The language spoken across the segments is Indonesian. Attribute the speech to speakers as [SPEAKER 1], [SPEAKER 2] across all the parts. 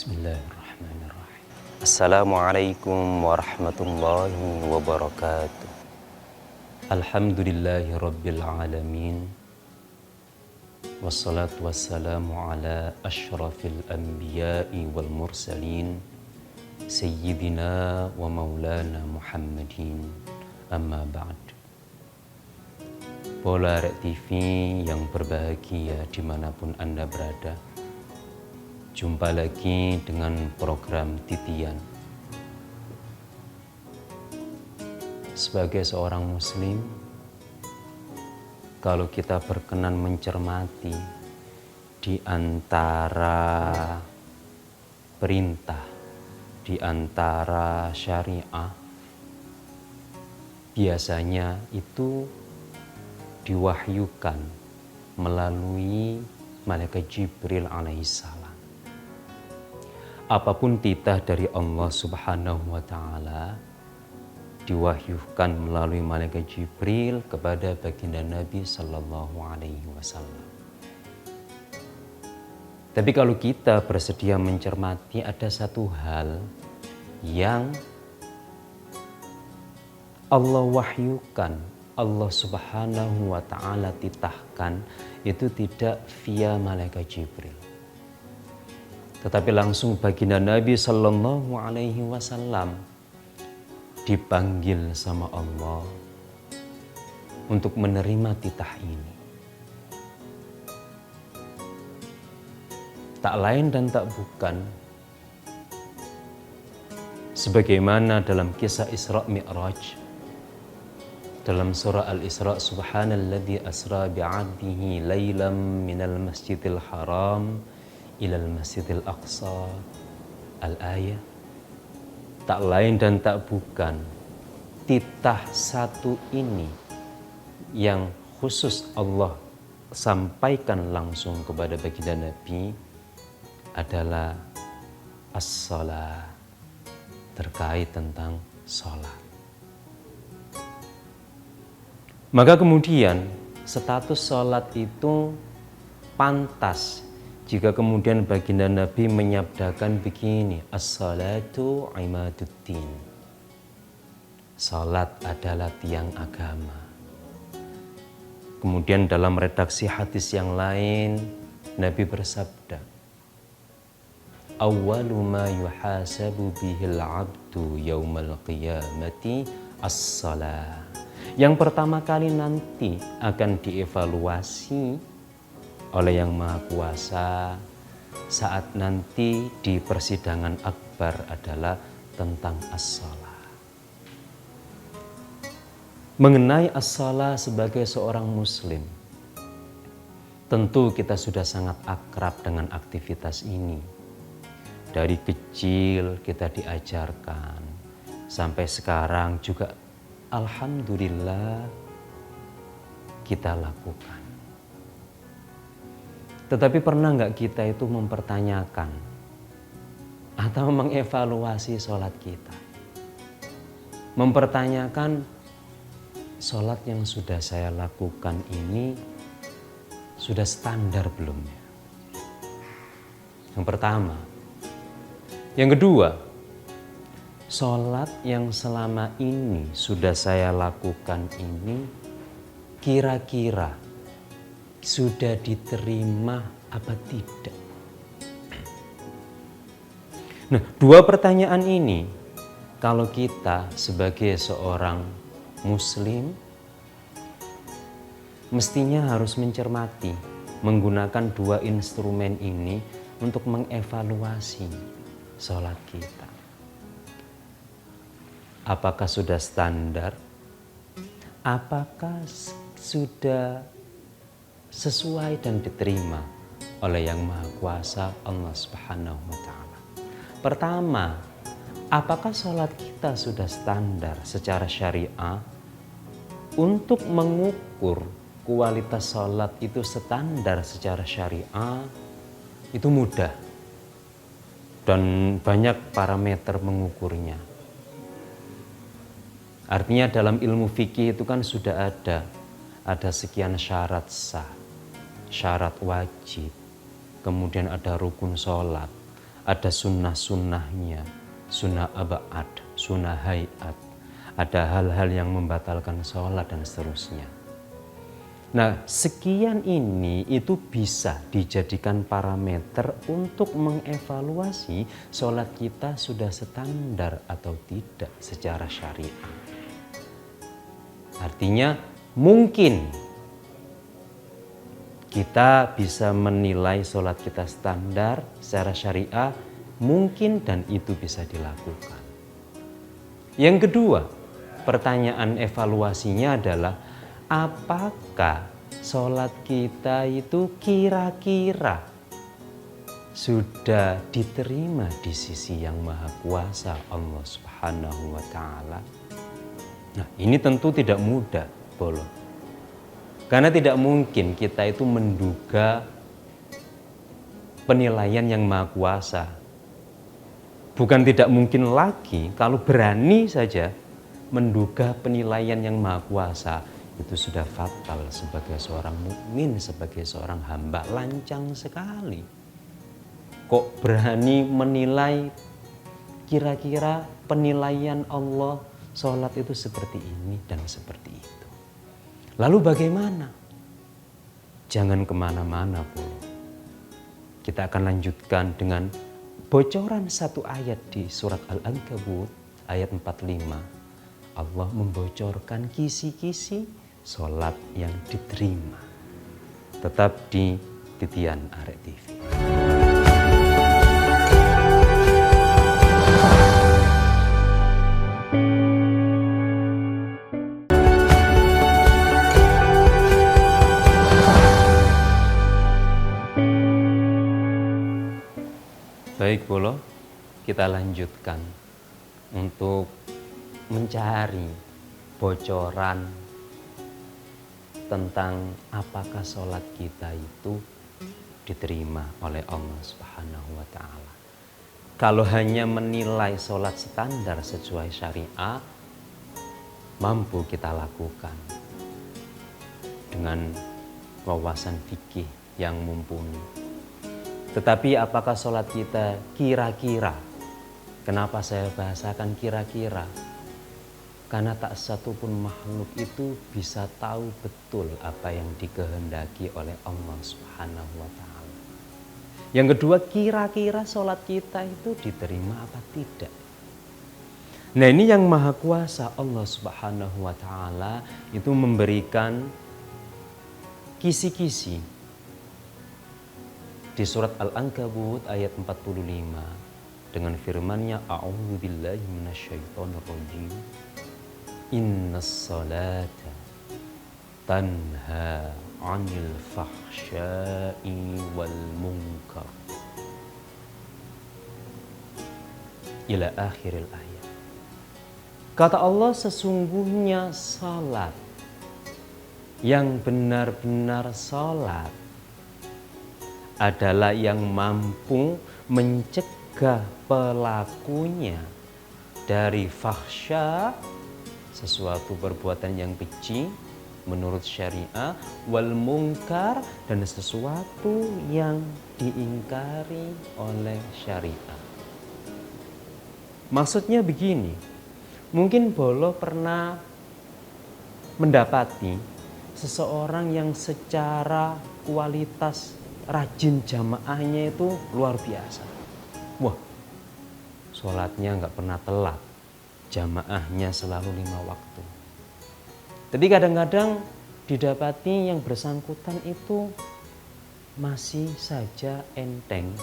[SPEAKER 1] Bismillahirrahmanirrahim. Assalamualaikum warahmatullahi wabarakatuh. Alhamdulillahi rabbil alamin. Wassalatu wassalamu ala ashrafil anbiya'i wal mursalin. Sayyidina wa maulana Muhammadin. Amma ba'd. Polar TV yang berbahagia dimanapun Anda berada. Jumpa lagi dengan program Titian. Sebagai seorang muslim, kalau kita berkenan mencermati di antara perintah, di antara syariah, biasanya itu diwahyukan melalui malaikat Jibril alaihissalam. Apapun titah dari Allah Subhanahu wa Ta'ala diwahyukan melalui malaikat Jibril kepada baginda Nabi Sallallahu Alaihi Wasallam. Tapi kalau kita bersedia mencermati, ada satu hal yang Allah wahyukan, Allah Subhanahu wa Ta'ala titahkan, itu tidak via malaikat Jibril, tetapi langsung baginda Nabi Sallallahu Alaihi Wasallam dipanggil sama Allah untuk menerima titah ini. Tak lain dan tak bukan, sebagaimana dalam kisah Isra Mi'raj dalam surah Al-Isra, Subhanalladzi asra bi'abdihi laylam minal masjidil haram ilal masjidil aqsa al-ayah. Tak lain dan tak bukan, titah satu ini yang khusus Allah sampaikan langsung kepada baginda Nabi adalah as-salat, terkait tentang salat. Maka kemudian status salat itu pantas jika kemudian baginda Nabi menyabdakan begini, as-salatu imaduddin. Salat adalah tiang agama. Kemudian dalam redaksi hadis yang lain, Nabi bersabda, awwalu ma yuhasabu bihil abdu yaumal qiyamati as-salat. Yang pertama kali nanti akan dievaluasi oleh Yang Maha Kuasa saat nanti di persidangan akbar adalah tentang as-salat. Mengenai as-salat sebagai seorang muslim, tentu kita sudah sangat akrab dengan aktivitas ini. Dari kecil kita diajarkan, sampai sekarang juga alhamdulillah kita lakukan. Tetapi pernah nggak kita itu mempertanyakan atau mengevaluasi sholat kita? Mempertanyakan, sholat yang sudah saya lakukan ini sudah standar belum ya? Yang pertama. Yang kedua, sholat yang selama ini sudah saya lakukan ini kira-kira sudah diterima apa tidak? Nah, dua pertanyaan ini kalau kita sebagai seorang muslim mestinya harus mencermati, menggunakan dua instrumen ini untuk mengevaluasi sholat kita. Apakah sudah standar? Apakah sudah sesuai dan diterima oleh Yang Maha Kuasa Allah Subhanahu wa Ta'ala? Pertama, apakah sholat kita sudah standar secara syariah? Untuk mengukur kualitas sholat itu standar secara syariah itu mudah dan banyak parameter mengukurnya. Artinya dalam ilmu fikih itu kan sudah ada sekian syarat sah, syarat wajib, kemudian ada rukun sholat, ada sunnah-sunnahnya, sunnah abad, sunnah hayat, ada hal-hal yang membatalkan sholat dan seterusnya. Nah, sekian ini itu bisa dijadikan parameter untuk mengevaluasi sholat kita sudah standar atau tidak secara syariah. Artinya mungkin kita bisa menilai sholat kita standar secara syariah, mungkin, dan itu bisa dilakukan. Yang kedua, pertanyaan evaluasinya adalah apakah sholat kita itu kira-kira sudah diterima di sisi yang maha kuasa Allah Subhanahu wa ta'ala? Nah, ini tentu tidak mudah, Bolo. Karena tidak mungkin kita itu menduga penilaian yang maha kuasa. Bukan tidak mungkin lagi kalau berani saja menduga penilaian yang maha kuasa, itu sudah fatal sebagai seorang mukmin, sebagai seorang hamba, lancang sekali. Kok berani menilai kira-kira penilaian Allah sholat itu seperti ini dan seperti itu. Lalu bagaimana? Jangan kemana-mana, Bro. Kita akan lanjutkan dengan bocoran satu ayat di surat Al-Ankabut ayat 45. Allah membocorkan kisi-kisi sholat yang diterima. Tetap di Titian Arek TV. Baik, Bolo, kita lanjutkan untuk mencari bocoran tentang apakah sholat kita itu diterima oleh Allah Subhanahu wa ta'ala. Kalau hanya menilai sholat standar sesuai syariah, mampu kita lakukan dengan wawasan fikih yang mumpuni. Tetapi apakah sholat kita kira-kira? Kenapa saya bahasakan kira-kira? Karena tak satu pun makhluk itu bisa tahu betul apa yang dikehendaki oleh Allah Subhanahu wa ta'ala. Yang kedua, kira-kira sholat kita itu diterima apa tidak? Nah, ini yang maha kuasa Allah Subhanahu wa ta'ala itu memberikan kisi-kisi di surat Al-Ankabut ayat 45 dengan firman-Nya, a'udzubillahi minasyaitonirrajim, innas salata tanha 'anil fahsya'i wal munkar ila akhiril ayat. Kata Allah, sesungguhnya salat, yang benar-benar salat adalah yang mampu mencegah pelakunya dari fahsya, sesuatu perbuatan yang keji menurut syariah, wal munkar, dan sesuatu yang diingkari oleh syariah. Maksudnya begini, mungkin Bolo pernah mendapati seseorang yang secara kualitas rajin jamaahnya itu luar biasa. Wah, sholatnya nggak pernah telat, jamaahnya selalu 5 waktu. Jadi kadang-kadang didapati yang bersangkutan itu masih saja enteng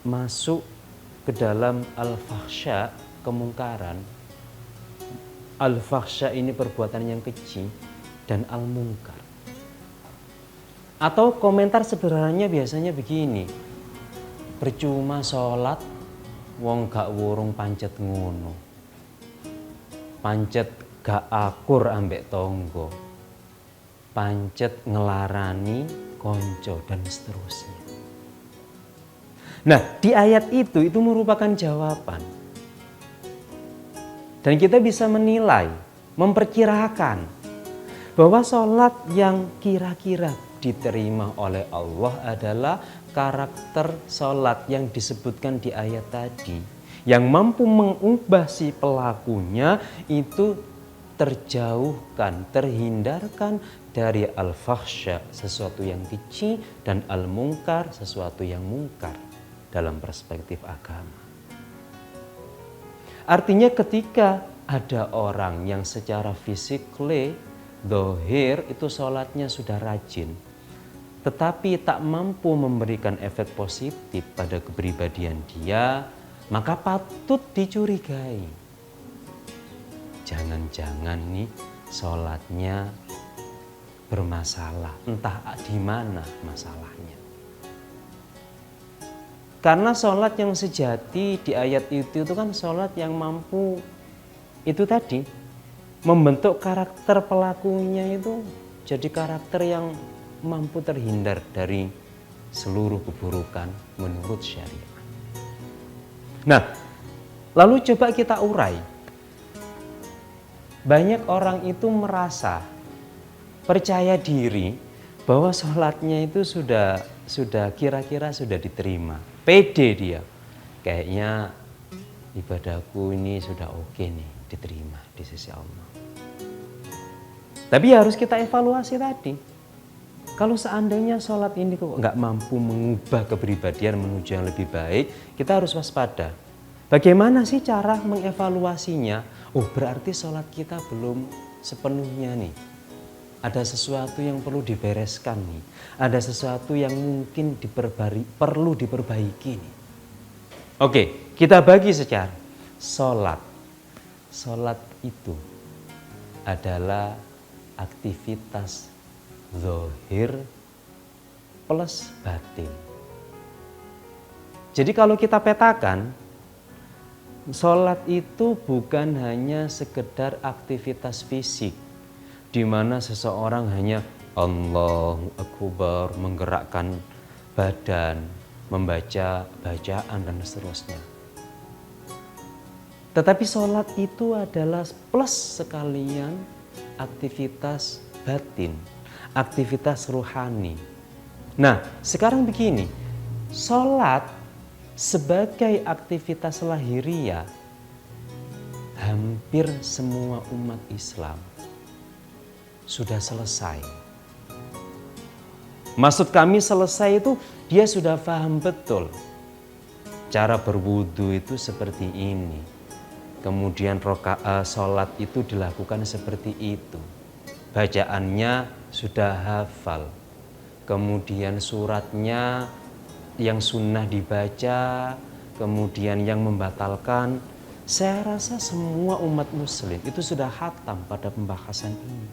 [SPEAKER 1] masuk ke dalam al-fahsya, kemungkaran. Al-fahsya ini perbuatan yang keji, dan al-munkar. Atau komentar sederhananya biasanya begini, percuma sholat, wong gak wurung pancet ngono, pancet gak akur ambek tonggo, pancet ngelarani konco, dan seterusnya. Nah, di ayat itu merupakan jawaban. Dan kita bisa menilai, memperkirakan bahwa sholat yang kira-kira diterima oleh Allah adalah karakter sholat yang disebutkan di ayat tadi, yang mampu mengubah si pelakunya itu terjauhkan, terhindarkan dari al-fahsya, sesuatu yang keji, dan al-mungkar, sesuatu yang mungkar dalam perspektif agama. Artinya ketika ada orang yang secara fisikly, dohir itu sholatnya sudah rajin, tetapi tak mampu memberikan efek positif pada kepribadian dia, maka patut dicurigai. Jangan-jangan nih sholatnya bermasalah, entah di mana masalahnya. Karena sholat yang sejati di ayat itu kan sholat yang mampu itu tadi membentuk karakter pelakunya itu jadi karakter yang mampu terhindar dari seluruh keburukan menurut syariat. Nah, lalu coba kita urai. Banyak orang itu merasa percaya diri bahwa sholatnya itu sudah kira-kira sudah diterima. Pede dia. Kayaknya ibadahku ini sudah oke nih, diterima di sisi Allah. Tapi harus kita evaluasi tadi. Kalau seandainya sholat ini kok nggak mampu mengubah kepribadian menuju yang lebih baik, kita harus waspada. Bagaimana sih cara mengevaluasinya? Oh, berarti sholat kita belum sepenuhnya nih. Ada sesuatu yang perlu dibereskan nih. Ada sesuatu yang mungkin perlu diperbaiki nih. Oke, kita bagi secara sholat. Sholat itu adalah aktivitas zahir plus batin. Jadi kalau kita petakan, sholat itu bukan hanya sekedar aktivitas fisik, di mana seseorang hanya Allahu Akbar, menggerakkan badan, membaca bacaan dan seterusnya. Tetapi sholat itu adalah plus sekalian aktivitas batin, aktivitas ruhani. Nah, sekarang begini, sholat sebagai aktivitas lahiriah hampir semua umat Islam sudah selesai. Maksud kami selesai itu dia sudah paham betul cara berwudu itu seperti ini. Kemudian sholat itu dilakukan seperti itu. Bacaannya sudah hafal. Kemudian suratnya yang sunnah dibaca, kemudian yang membatalkan. Saya rasa semua umat muslim itu sudah khatam pada pembahasan ini.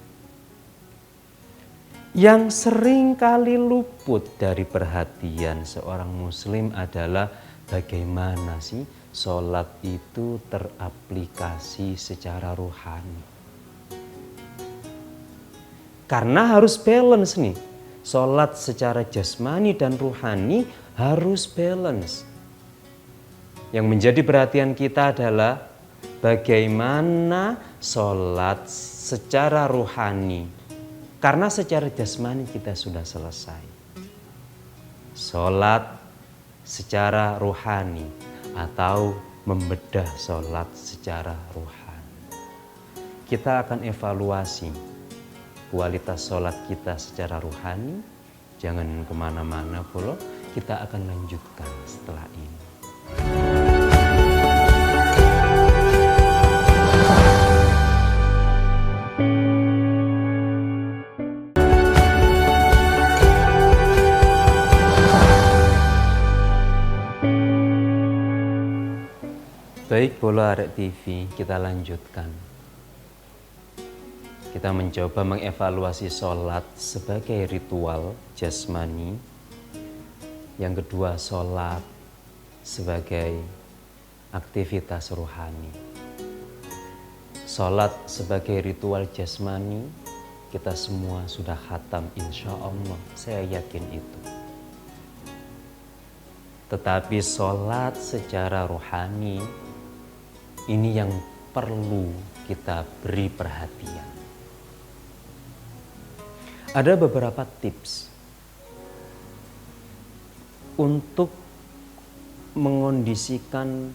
[SPEAKER 1] Yang sering kali luput dari perhatian seorang muslim adalah bagaimana sih sholat itu teraplikasi secara ruhani. Karena harus balance nih, sholat secara jasmani dan ruhani harus balance. Yang menjadi perhatian kita adalah bagaimana sholat secara ruhani. Karena secara jasmani kita sudah selesai. Sholat secara ruhani atau membedah sholat secara ruhani. Kita akan evaluasi kualitas sholat kita secara ruhani. Jangan kemana-mana pula, kita akan lanjutkan setelah ini. Baik Bola Arek TV, kita lanjutkan. Kita mencoba mengevaluasi sholat sebagai ritual jasmani. Yang kedua, sholat sebagai aktivitas ruhani. Sholat sebagai ritual jasmani, kita semua sudah khatam insya Allah, saya yakin itu. Tetapi sholat secara ruhani, ini yang perlu kita beri perhatian. Ada beberapa tips. untuk mengondisikan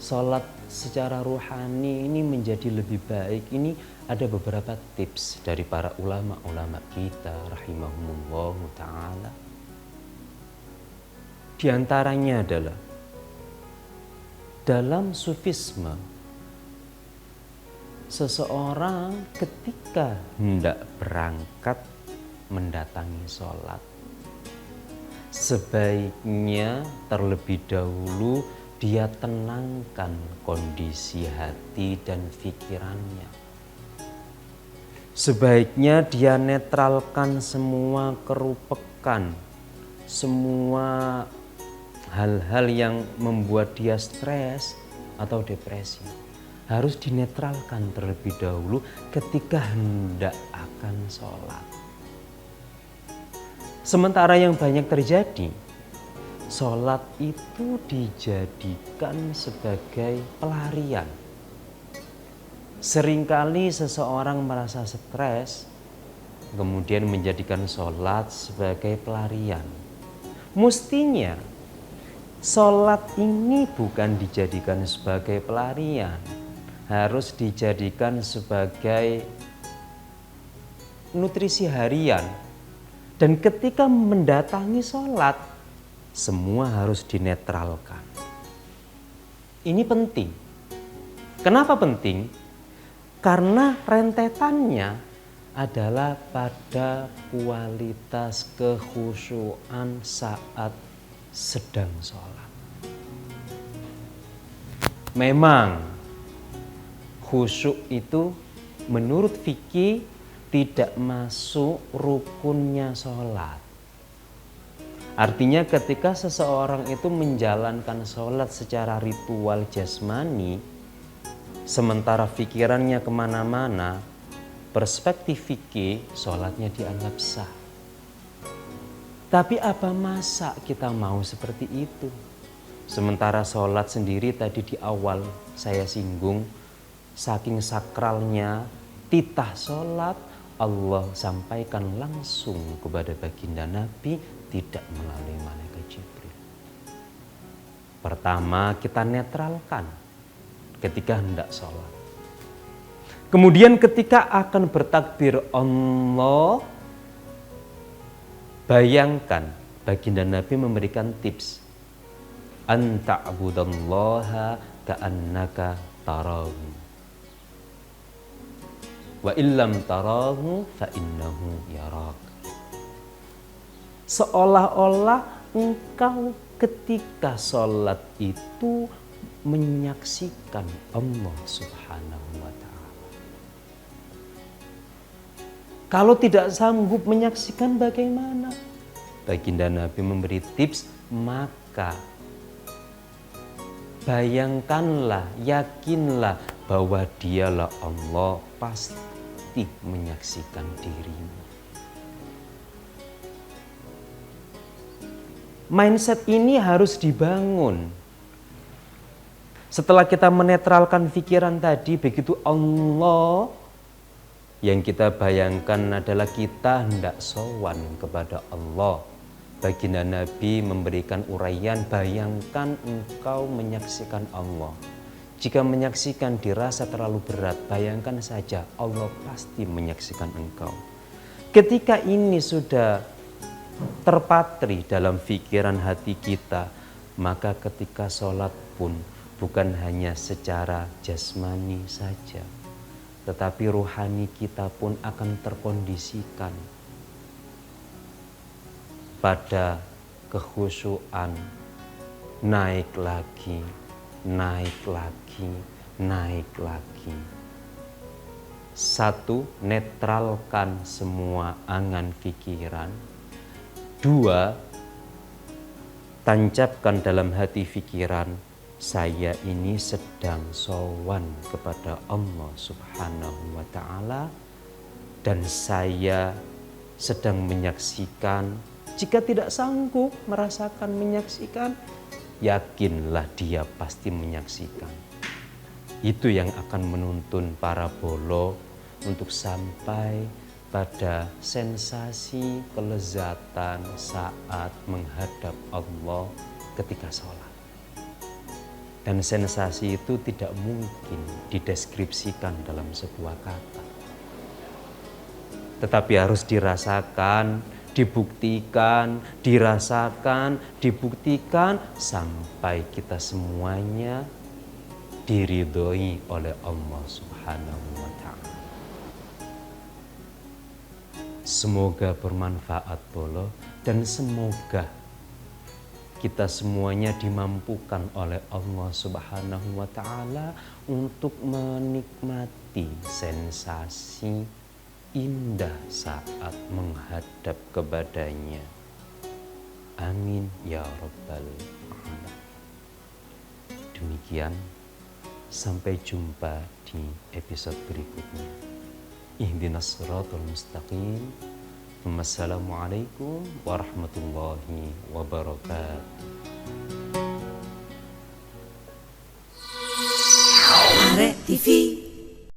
[SPEAKER 1] sholat secara ruhani ini menjadi lebih baik, ini ada beberapa tips dari para ulama-ulama kita rahimahumullahu ta'ala. Di antaranya adalah dalam sufisme, seseorang ketika hendak berangkat mendatangi sholat, sebaiknya terlebih dahulu dia tenangkan kondisi hati dan pikirannya. Sebaiknya dia netralkan semua kerupekan, semua hal-hal yang membuat dia stres atau depresi. Harus dinetralkan terlebih dahulu ketika hendak akan sholat. Sementara yang banyak terjadi, sholat itu dijadikan sebagai pelarian. Seringkali seseorang merasa stres, kemudian menjadikan sholat sebagai pelarian. Mestinya sholat ini bukan dijadikan sebagai pelarian, harus dijadikan sebagai nutrisi harian. Dan ketika mendatangi sholat, semua harus dinetralkan. Ini penting. Kenapa penting? Karena rentetannya adalah pada kualitas kekhusyuan saat sedang sholat. Memang khusyuk itu menurut fikih tidak masuk rukunnya sholat. Artinya ketika seseorang itu menjalankan sholat secara ritual jasmani, sementara pikirannya kemana-mana, perspektif fikih sholatnya dianggap sah. Tapi apa masa kita mau seperti itu? Sementara sholat sendiri tadi di awal saya singgung, saking sakralnya titah sholat, Allah sampaikan langsung kepada baginda Nabi, tidak melalui malaikat Jibril. Pertama, kita netralkan ketika hendak sholat. Kemudian ketika akan bertakbir Allah, bayangkan baginda Nabi memberikan tips, an ta'budallaha ka'annaka tarahu wa illam tarahu fa innahu yarak. Seolah-olah engkau ketika sholat itu menyaksikan Allah Subhanahu wa ta'ala. Kalau tidak sanggup menyaksikan bagaimana? Baginda Nabi memberi tips, maka bayangkanlah, yakinlah bahwa dialah Allah, pasti menyaksikan dirimu. Mindset ini harus dibangun. Setelah kita menetralkan pikiran tadi, begitu Allah, yang kita bayangkan adalah kita hendak sowan kepada Allah. Baginda Nabi memberikan uraian, bayangkan engkau menyaksikan Allah. Jika menyaksikan dirasa terlalu berat, bayangkan saja Allah pasti menyaksikan engkau. Ketika ini sudah terpatri dalam pikiran hati kita, maka ketika sholat pun bukan hanya secara jasmani saja, tetapi rohani kita pun akan terkondisikan pada kekhusyuan, naik lagi, naik lagi, naik lagi. Satu, netralkan semua angan pikiran. Dua, tancapkan dalam hati pikiran, saya ini sedang sowan kepada Allah Subhanahu wa ta'ala, dan saya sedang menyaksikan. Jika tidak sanggup merasakan menyaksikan, yakinlah dia pasti menyaksikan. Itu yang akan menuntun para bolo untuk sampai pada sensasi kelezatan saat menghadap Allah ketika sholat. Dan sensasi itu tidak mungkin dideskripsikan dalam sebuah kata, tetapi harus dirasakan, dibuktikan, dirasakan, dibuktikan sampai kita semuanya diridhoi oleh Allah Subhanahu wa ta'ala. Semoga bermanfaat polo, dan semoga kita semuanya dimampukan oleh Allah Subhanahu wa ta'ala untuk menikmati sensasi indah saat menghadap kepadanya. Amin ya rabbal alamin. Demikian, sampai jumpa di episode berikutnya. Ihdinas siratal mustaqim. Wassalamualaikum warahmatullahi wabarakatuh.